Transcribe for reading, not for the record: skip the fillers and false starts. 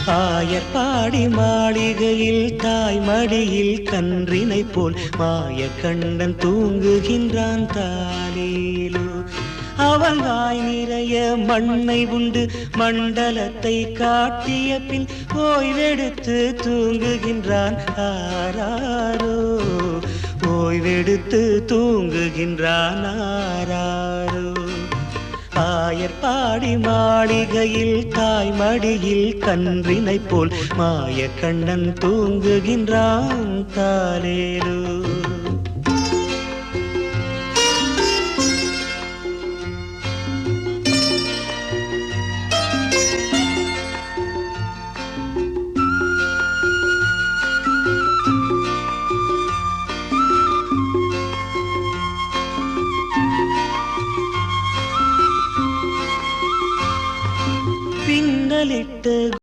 ஆயர்பாடி மாளிகையில் தாய் மடியில் கன்றினை போல் மாய கண்ணன் தூங்குகின்றான் தாலேலோ. அவன் வாய் நிறைய மண்ணை உண்டு மண்டலத்தை காட்டிய பின் ஓய்வெடுத்து தூங்குகின்றான் ஆராரோ. ஓய்வெடுத்து தூங்குகின்றான் ஆராரோ. ஆயர்பாடி மாளிகையில் தாய் மடியில் கன்றினை போல் மாய கண்ணன் தூங்குகின்றான் தாலேலோ.